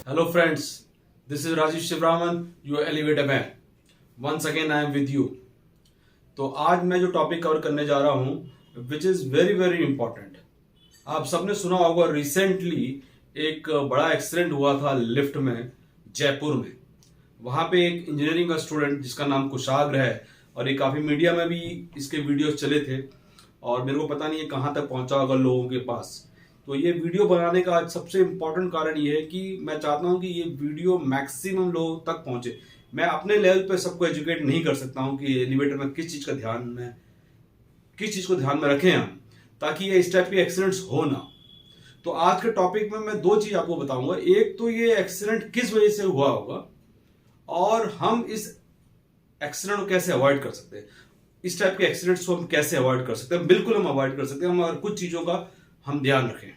Hello friends, this is Rajesh Shivraman, your elevator man. Once again I am with you. तो आज मैं जो topic cover करने जा रहा हूँ which is very very important. आप सबने सुना होगा रिसेंटली एक बड़ा एक्सीडेंट हुआ था लिफ्ट में जयपुर में. वहाँ पे एक इंजीनियरिंग का स्टूडेंट जिसका नाम कुशाग्र है और ये काफ़ी मीडिया में भी इसके वीडियोस चले थे और मेरे को पता नहीं है कहाँ तक पहुँचा होगा लोगों के पास. तो ये वीडियो बनाने का सबसे इम्पोर्टेंट कारण ये है कि मैं चाहता हूँ कि ये वीडियो मैक्सिमम लोगों तक पहुँचे. मैं अपने लेवल पे सबको एजुकेट नहीं कर सकता हूँ कि एलिवेटर में किस चीज़ को ध्यान में रखें हम, ताकि ये इस टाइप के एक्सीडेंट्स हो ना. तो आज के टॉपिक में मैं दो चीज़ आपको बताऊंगा. एक तो ये एक्सीडेंट किस वजह से हुआ होगा और हम इस एक्सीडेंट को कैसे अवॉइड कर सकते हैं. इस टाइप के एक्सीडेंट्स को हम कैसे अवॉइड कर सकते हैं. बिल्कुल हम अवॉइड कर सकते हैं हम अगर कुछ चीज़ों का हम ध्यान रखें.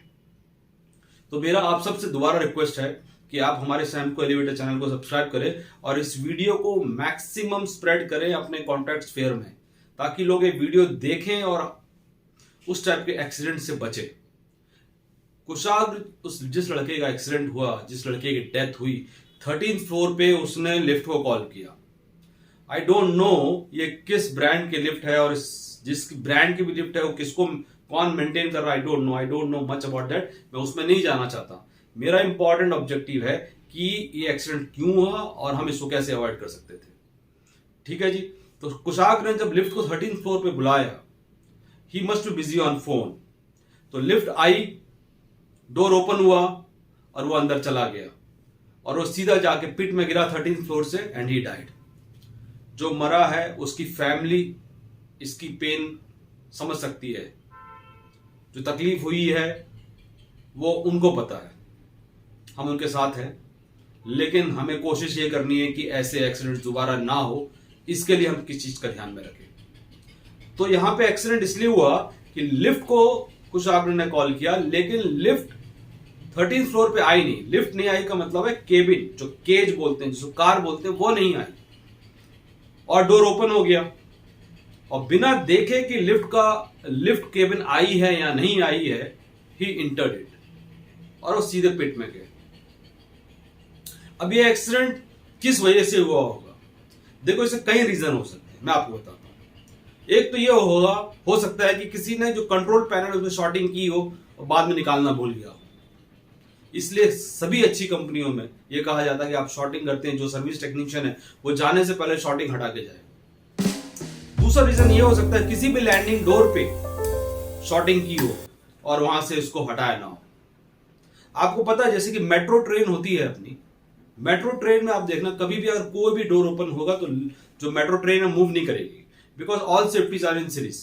तो मेरा आप सबसे दोबारा रिक्वेस्ट है कि आप हमारे सैमको एलिवेटर चैनल को सब्सक्राइब करें और इस वीडियो को मैक्सिमम स्प्रेड करें अपने कॉन्टैक्ट स्फीयर में, ताकि लोग ये वीडियो देखें और उस टाइप के एक्सीडेंट से बचें. कुशाग्र जिस लड़के का एक्सीडेंट हुआ, जिस लड़के की डेथ हुई, 13th फ्लोर पे उसने लिफ्ट को कॉल किया. आई डोंट नो ये किस ब्रांड की लिफ्ट है और जिस ब्रांड की भी लिफ्ट है वो किसको कौन मेंटेन कर रहा है. I don't know much about that. मैं उसमें नहीं जाना चाहता. मेरा इंपॉर्टेंट ऑब्जेक्टिव है कि ये एक्सीडेंट क्यों हुआ और हम इसको कैसे अवॉइड कर सकते थे. ठीक है जी. तो कुशाग्र ने जब लिफ्ट को 13th फ्लोर पे बुलाया, he must be busy on phone. तो लिफ्ट आई, डोर ओपन हुआ और वो अंदर चला गया और वो सीधा जाके पिट में गिरा 13th फ्लोर से एंड ही डाइड. जो मरा है उसकी फैमिली इसकी पेन समझ सकती है. जो तकलीफ हुई है वो उनको पता है, हम उनके साथ हैं. लेकिन हमें कोशिश ये करनी है कि ऐसे एक्सीडेंट दोबारा ना हो. इसके लिए हम किस चीज का ध्यान में रखें. तो यहां पे एक्सीडेंट इसलिए हुआ कि लिफ्ट को कुशाग्र ने कॉल किया, लेकिन लिफ्ट 13th फ्लोर पे आई नहीं. लिफ्ट नहीं आई का मतलब है केबिन, जो केज बोलते हैं, जिसको कार बोलते हैं, वो नहीं आई और डोर ओपन हो गया. और बिना देखे कि लिफ्ट केबिन आई है या नहीं आई है, ही इंटर्ड इट और वो सीधे पिट में गए. अब ये एक्सीडेंट किस वजह से हुआ होगा? देखो, इससे कई रीजन हो सकते हैं. मैं आपको बताता हूं. एक तो ये हो सकता है कि किसी ने जो कंट्रोल पैनल उसमें शॉर्टिंग की हो और बाद में निकालना भूल गया हो. इसलिए सभी अच्छी कंपनियों में यह कहा जाता है कि आप शॉर्टिंग करते हैं, जो सर्विस टेक्नीशियन है वो जाने से पहले शॉर्टिंग हटा के जाए. दूसरा रीजन ये हो सकता है किसी भी लैंडिंग डोर पे शॉर्टिंग की हो और वहां से इसको हटाया ना हो. आपको पता है जैसे कि मेट्रो ट्रेन होती है अपनी, मेट्रो ट्रेन में आप देखना कभी भी अगर कोई भी डोर ओपन होगा तो जो मेट्रो ट्रेन है मूव नहीं करेगी, because all safeties are in series.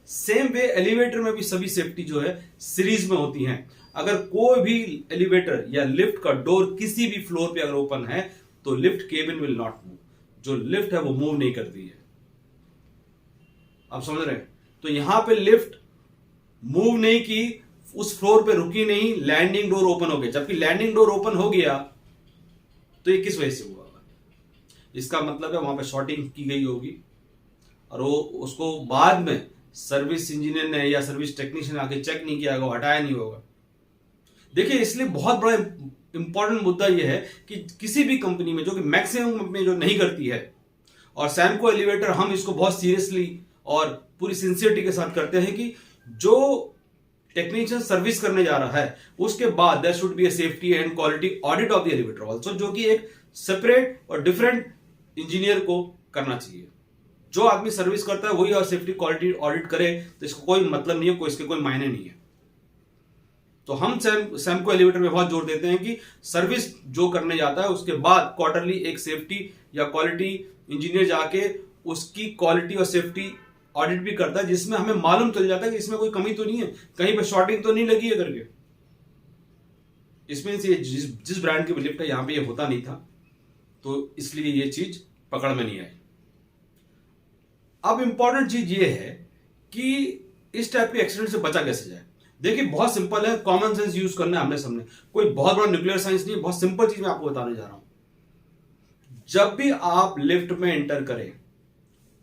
Same way elevator में भी सभी सेफ्टी जो है सीरीज में होती हैं. अगर कोई भी एलिवेटर या लिफ्ट का डोर किसी भी फ्लोर पे अगर ओपन है तो lift cabin will not move. जो लिफ्ट है वो मूव नहीं करती है. आप समझ रहे हैं? तो यहां पे लिफ्ट मूव नहीं की, उस फ्लोर पे रुकी नहीं, लैंडिंग डोर ओपन हो गया. जबकि लैंडिंग डोर ओपन हो गया तो ये किस वजह से हुआ? इसका मतलब है वहां पे शॉर्टिंग की गई होगी और वो उसको बाद में सर्विस इंजीनियर ने या सर्विस टेक्नीशियन ने आके चेक नहीं किया होगा, हटाया नहीं होगा. देखिए, इसलिए बहुत बड़ा इंपॉर्टेंट मुद्दा यह है कि किसी भी कंपनी में, जो कि मैक्सिमम कंपनी जो नहीं करती है, और सैमको एलिवेटर हम इसको बहुत सीरियसली और पूरी सिंसियरिटी के साथ करते हैं कि जो टेक्नीशियन सर्विस करने जा रहा है उसके बाद there should be a safety and quality audit of the elevator also, जो कि एक सेपरेट और डिफरेंट इंजीनियर को करना चाहिए. जो आदमी सर्विस करता है वही और सेफ्टी क्वालिटी ऑडिट करे तो इसको कोई मतलब नहीं है, इसके कोई मायने नहीं है. तो हम सैमको एलिवेटर में बहुत जोर देते हैं कि सर्विस जो करने जाता है उसके बाद क्वार्टरली एक सेफ्टी या क्वालिटी इंजीनियर जाके उसकी क्वालिटी और सेफ्टी ऑडिट भी करता है, जिसमें हमें मालूम चल जाता है कि इसमें कोई कमी तो नहीं है, कहीं पे शॉर्टिंग तो नहीं लगी है करके. इसमें से जिस ब्रांड की लिफ्ट है यहां पे ये होता नहीं था, तो इसलिए ये चीज पकड़ में नहीं आई. अब इंपॉर्टेंट चीज ये है कि इस टाइप के एक्सीडेंट से बचा कैसे जाए. देखिए, बहुत सिंपल है. कॉमन सेंस यूज करना है हमने सामने. कोई बहुत बड़ा न्यूक्लियर साइंस नहीं है, बहुत सिंपल चीज मैं आपको बताने जा रहा हूं. जब भी आप लिफ्ट में एंटर करें,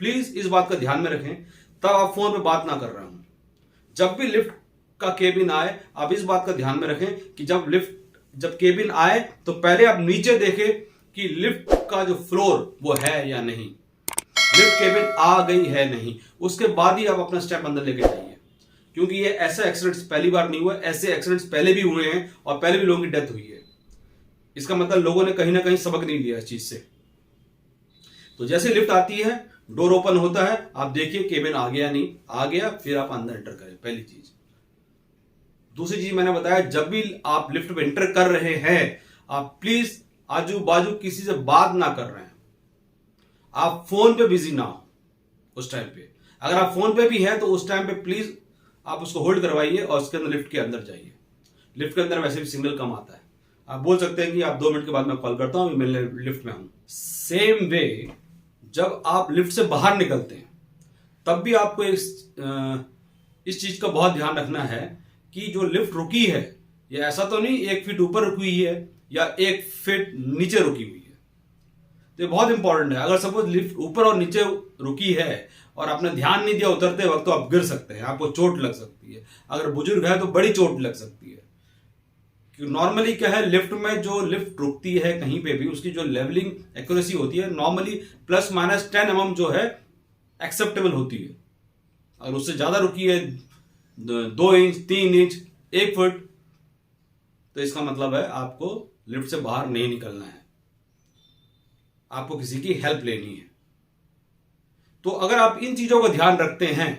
प्लीज इस बात का ध्यान में रखें, तब आप फोन पे बात ना कर रहे हो. जब भी लिफ्ट का केबिन आए, आप इस बात का ध्यान में रखें कि जब लिफ्ट जब केबिन आए तो पहले आप नीचे देखें कि लिफ्ट का जो फ्लोर वो है या नहीं, लिफ्ट केबिन आ गई है नहीं, उसके बाद ही आप अपना स्टेप अंदर लेके जाइए। क्योंकि ये ऐसा एक्सीडेंट्स पहली बार नहीं हुआ, ऐसे एक्सीडेंट्स पहले भी हुए हैं और पहले भी लोगों की डेथ हुई है। इसका मतलब लोगों ने कहीं ना कहीं सबक नहीं लिया इस चीज से। तो जैसे लिफ्ट आती है, डोर ओपन होता है, आप देखिए केबिन आ गया नहीं, आ गया फिर आप अंदर एंटर करें, पहली चीज। दूसरी चीज मैंने बताया, जब भी आप लिफ्ट में एंटर कर रहे हैं, आप प्लीज आजू बाजू किसी से बात ना कर रहे हैं, आप फोन पे बिजी ना हो उस टाइम पे। अगर आप फोन पे भी है तो उस टाइम पे प्लीज आप उसको होल्ड करवाइए और उसके अंदर लिफ्ट के अंदर जाइए। लिफ्ट के अंदर वैसे भी सिग्नल कम आता है, आप बोल सकते हैं कि आप 2 मिनट के बाद मैं कॉल करता हूं, मैं लिफ्ट में हूं। सेम वे जब आप लिफ्ट से बाहर निकलते हैं तब भी आपको इस चीज का बहुत ध्यान रखना है कि जो लिफ्ट रुकी है, ये ऐसा तो नहीं 1 फीट ऊपर रुकी हुई है या 1 फीट नीचे रुकी हुई है। तो ये बहुत इंपॉर्टेंट है। अगर सपोज लिफ्ट ऊपर और नीचे रुकी है और आपने ध्यान नहीं दिया उतरते वक्त, तो आप गिर सकते हैं, आपको चोट लग सकती है। अगर बुजुर्ग है तो बड़ी चोट लग सकती है। क्योंकि नॉर्मली क्या है, लिफ्ट में जो लिफ्ट रुकती है कहीं पे भी, उसकी जो लेवलिंग एक्यूरेसी होती है नॉर्मली ±10 mm जो है एक्सेप्टेबल होती है। अगर उससे ज्यादा रुकी है 2 इंच, 3 इंच, 1 फुट, तो इसका मतलब है आपको लिफ्ट से बाहर नहीं निकलना है, आपको किसी की हेल्प लेनी है। तो अगर आप इन चीजों का ध्यान रखते हैं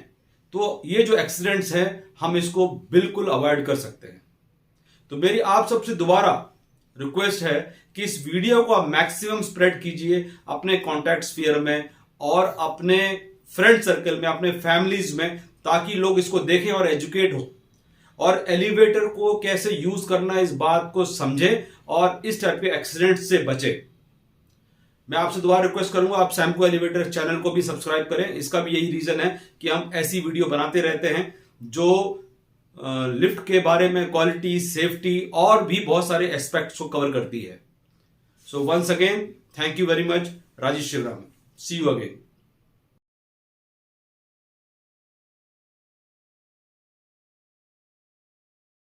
तो ये जो एक्सीडेंट्स हैं हम इसको बिल्कुल अवॉइड कर सकते हैं। तो मेरी आप सबसे दोबारा रिक्वेस्ट है कि इस वीडियो को आप मैक्सिमम स्प्रेड कीजिए अपने कॉन्टैक्ट स्फीयर में और अपने फ्रेंड सर्कल में, अपने फैमिलीज में, ताकि लोग इसको देखें और एजुकेट हो और एलिवेटर को कैसे यूज करना इस बात को समझे और इस टाइप के एक्सीडेंट से बचे। मैं आपसे दोबारा रिक्वेस्ट करूंगा आप सैमको एलिवेटर चैनल को भी सब्सक्राइब करें। इसका भी यही रीजन है कि हम ऐसी वीडियो बनाते रहते हैं जो लिफ्ट के बारे में, क्वालिटी, सेफ्टी और भी बहुत सारे एस्पेक्ट्स को कवर करती है। So once again thank you very much. Rajesh Shivram, see you again.